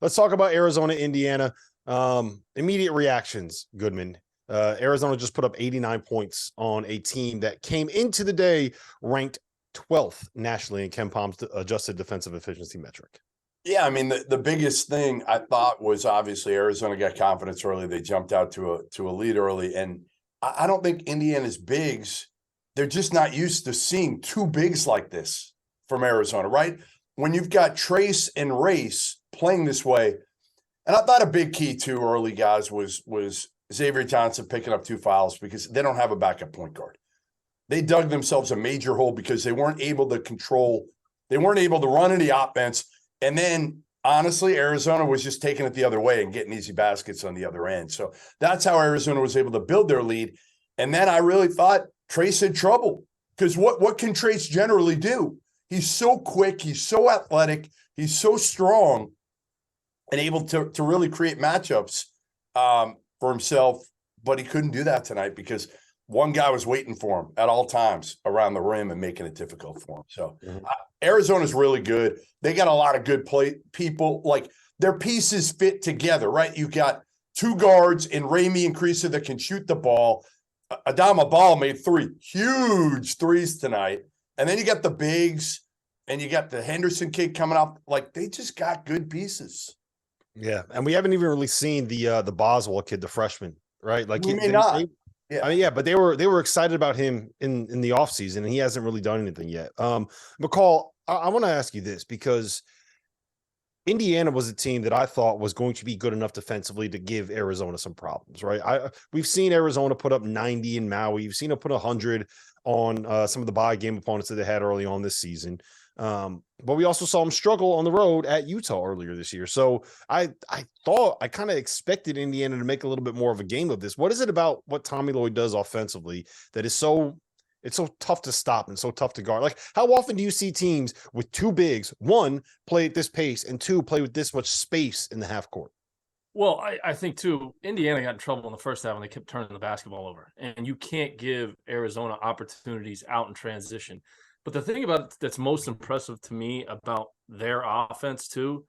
let's talk about Arizona, Indiana. Immediate reactions, Goodman. Arizona just put up 89 points on a team that came into the day ranked 12th nationally in Ken Palm's adjusted defensive efficiency metric. Yeah, I mean, the biggest thing I thought was obviously Arizona got confidence early. They jumped out to a lead early. And I don't think Indiana's bigs, they're just not used to seeing two bigs like this from Arizona, right? When you've got Trace and Race playing this way, and I thought a big key too early, guys, was Xavier Johnson picking up 2 fouls because they don't have a backup point guard. They dug themselves a major hole because they weren't able to run any offense. And then, honestly, Arizona was just taking it the other way and getting easy baskets on the other end. So that's how Arizona was able to build their lead. And then I really thought Trace had trouble because what can Trace generally do? He's so quick. He's so athletic. He's so strong and able to really create matchups for himself. But he couldn't do that tonight because one guy was waiting for him at all times around the rim and making it difficult for him. So Arizona's really good. They got a lot of good people. Like, their pieces fit together, right? You got 2 guards in Ramey and Creaser that can shoot the ball. Adama Ball made 3 huge threes tonight. And then you got the bigs and you got the Henderson kid coming up. Like, they just got good pieces. Yeah. And we haven't even really seen the Boswell kid, the freshman, right? Like, we may not. Yeah. I mean, yeah, but they were excited about him in the offseason, and he hasn't really done anything yet. McCall, I want to ask you this because Indiana was a team that I thought was going to be good enough defensively to give Arizona some problems, right? We've seen Arizona put up 90 in Maui. You've seen them put 100 on some of the bye game opponents that they had early on this season. But we also saw them struggle on the road at Utah earlier this year. So I kind of expected Indiana to make a little bit more of a game of this. What is it about what Tommy Lloyd does offensively that is so tough to stop and so tough to guard? Like, how often do you see teams with 2 bigs, 1, play at this pace, and 2, play with this much space in the half court? Well, I think, too, Indiana got in trouble in the first half when they kept turning the basketball over. And you can't give Arizona opportunities out in transition. But the thing about that's most impressive to me about their offense, too,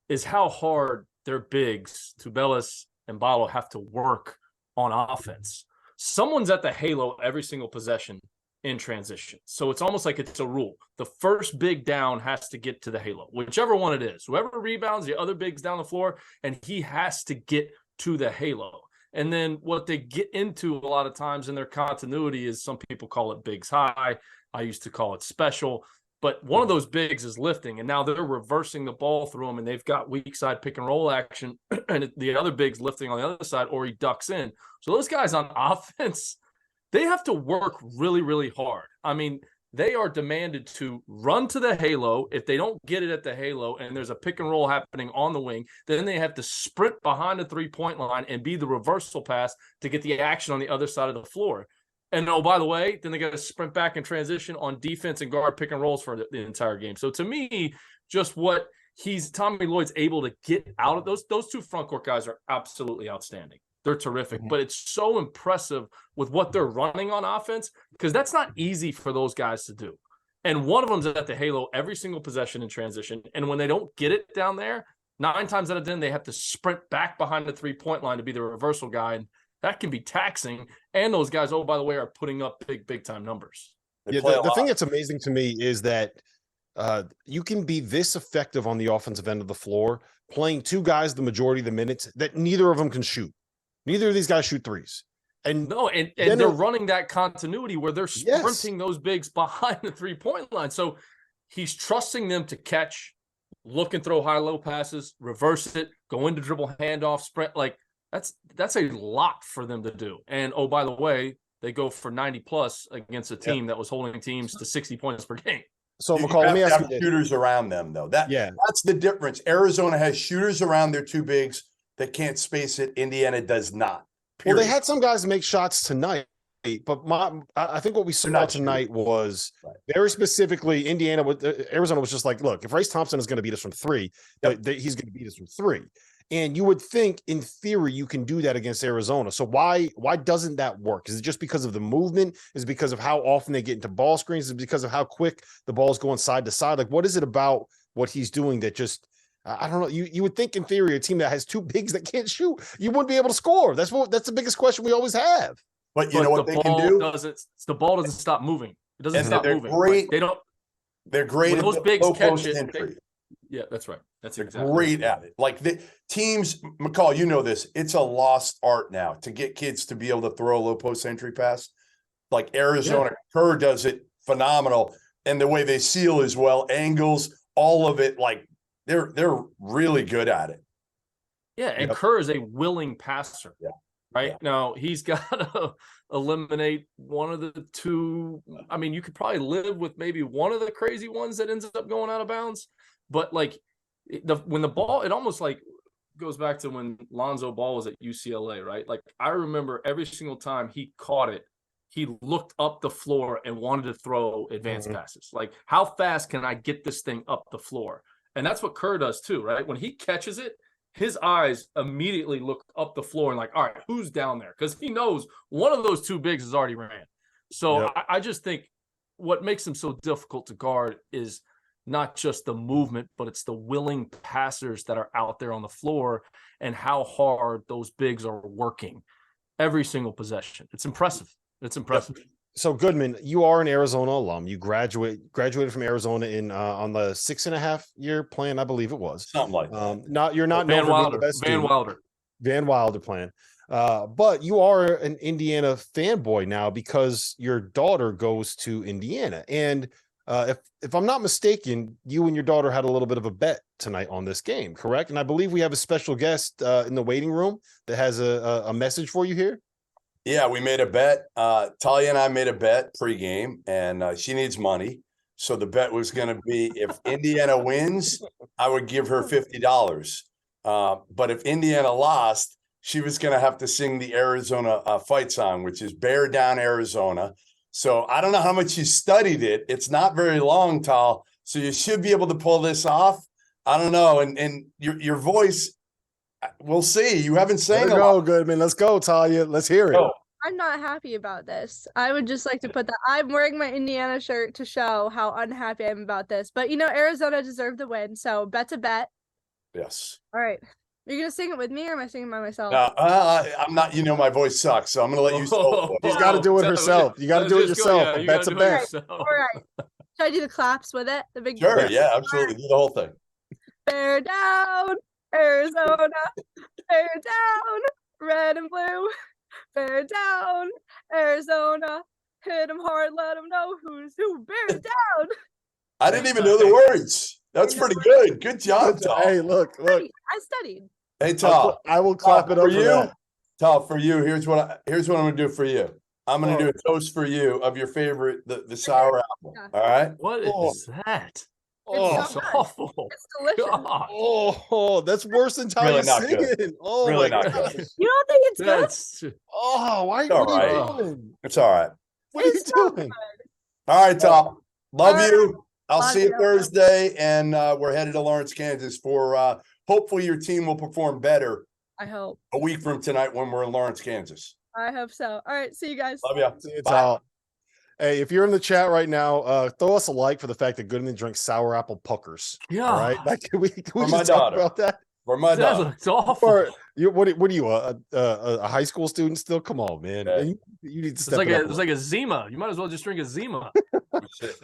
is how hard their bigs, Tubelis and Balo, have to work on offense. Someone's at the halo every single possession in transition. So it's almost like it's a rule. The first big down has to get to the halo, whichever one it is. Whoever rebounds, the other big's down the floor, and he has to get to the halo. And then what they get into a lot of times in their continuity is, some people call it bigs high. I used to call it special. But one of those bigs is lifting, and now they're reversing the ball through him, and they've got weak side pick and roll action, and the other big's lifting on the other side, or he ducks in. So those guys on offense, they have to work really, really hard. I mean, they are demanded to run to the halo. If they don't get it at the halo and there's a pick and roll happening on the wing, then they have to sprint behind the 3-point line and be the reversal pass to get the action on the other side of the floor. And oh, by the way, then they got to sprint back and transition on defense and guard pick and rolls for the entire game. So to me, just what Tommy Lloyd's able to get out of those 2 front court guys are absolutely outstanding. They're terrific, but it's so impressive with what they're running on offense, because that's not easy for those guys to do. And one of them's at the halo every single possession in transition. And when they don't get it down there, 9 times out of 10, they have to sprint back behind the 3-point line to be the reversal guy. And that can be taxing. And those guys, oh, by the way, are putting up big time numbers. Yeah, the thing that's amazing to me is that you can be this effective on the offensive end of the floor, playing 2 guys the majority of the minutes that neither of them can shoot. Neither of these guys shoot threes. And they're running that continuity where they're sprinting those bigs behind the 3-point line. So he's trusting them to catch, look and throw high-low passes, reverse it, go into dribble, handoff, sprint. Like, that's a lot for them to do. And, oh, by the way, they go for 90-plus against a team that was holding teams to 60 points per game. So, McCall, let me ask you, shooters around them, though. That's the difference. Arizona has shooters around their 2 bigs that can't space it. Indiana does not. Period. Well, they had some guys make shots tonight, but I think what we saw tonight was very specifically Arizona was just like, look, if Race Thompson is going to beat us from 3, he's going to beat us from 3. And you would think, in theory, you can do that against Arizona. So why doesn't that work? Is it just because of the movement? Is it because of how often they get into ball screens? Is it because of how quick the balls going side to side? Like, what is it about what he's doing that just I don't know. You would think in theory a team that has two bigs that can't shoot, you wouldn't be able to score. That's the biggest question we always have. But you know what they can do? The ball doesn't stop moving. It doesn't stop moving. Great. Like, they don't. They're great when at those bigs low catch post it. entry. Yeah, that's right. That's They're exactly great at it. Like the teams, McCall, you know this. It's a lost art now to get kids to be able to throw a low post entry pass. Like Arizona, Kerr does it phenomenal, and the way they seal as well, angles, all of it. Like they're really good at it. Yeah, and Kerr is a willing passer. Yeah. Right now, he's got to eliminate one of the two. I mean, you could probably live with maybe one of the crazy ones that ends up going out of bounds. But like when the ball, it almost like goes back to when Lonzo Ball was at UCLA, right? Like I remember every single time he caught it, he looked up the floor and wanted to throw advanced passes. Like, how fast can I get this thing up the floor? And that's what Kerr does too, right? When he catches it, his eyes immediately look up the floor and like, all right, who's down there? Because he knows one of those two bigs has already ran. So I just think what makes him so difficult to guard is not just the movement, but it's the willing passers that are out there on the floor and how hard those bigs are working every single possession. It's impressive. It's impressive. So Goodman, you are an Arizona alum. You graduated from Arizona in on the 6.5-year plan, I believe it was. Something like that. You're not Van known for being Wilder. the best Van student. Wilder. Van Wilder plan. But you are an Indiana fanboy now because your daughter goes to Indiana. And if I'm not mistaken, you and your daughter had a little bit of a bet tonight on this game, correct? And I believe we have a special guest in the waiting room that has a message for you here. Yeah, we made a bet. Talia and I made a bet pregame, and she needs money. So the bet was going to be if Indiana wins, I would give her $50. But if Indiana lost, she was going to have to sing the Arizona fight song, which is Bear Down, Arizona. So I don't know how much you studied it. It's not very long, Tal. So you should be able to pull this off. I don't know. And your voice, we'll see. You haven't sang a lot. Goodman. Let's go, Talia. Let's hear it. Go. I'm not happy about this. I would just like to put that I'm wearing my Indiana shirt to show how unhappy I am about this. But Arizona deserved the win, so bet's a bet. Yes. All right. Are you gonna sing it with me, or am I singing by myself? No, I'm not. My voice sucks, so I'm gonna let you. She's got to do it herself. You got to do it yourself. Bet's a bet. All right. Should I do the claps with it? The big. Sure. Yeah. Absolutely. Do the whole thing. Bear down, Arizona. Bear down, red and blue. Bear down, Arizona. Hit him hard, let him know who's who. Bear down. I didn't even know the words. That's pretty good. Good job, Tom. Hey, look. I studied. Hey, Tom. I will clap it up for you. Tom, for you, here's what I'm going to do for you. I'm going to do a toast for you of your favorite, the sour apple. All right. What is that? It's awful. It's delicious. God. Oh, that's worse than Talia singing. Good. Oh, really my not God. good. You don't think it's good? Oh, why? It's all what are you right. doing? It's all right. What are you doing? All right, Tom. Love All right. you. I'll Love see you you. Thursday, and we're headed to Lawrence, Kansas for hopefully your team will perform better I hope. a week from tonight when we're in Lawrence, Kansas. I hope so. All right. See you guys. Love you. See you, Tal. Hey, if you're in the chat right now, throw us a like for the fact that Goodman drinks sour apple puckers. Yeah. All right. Like, can we For my just talk daughter. about that? For my That dog. looks awful. Or what are you, a high school student still? Come on, man. Yeah. You need to It's step like it up. it's like a Zima. You might as well just drink a Zima.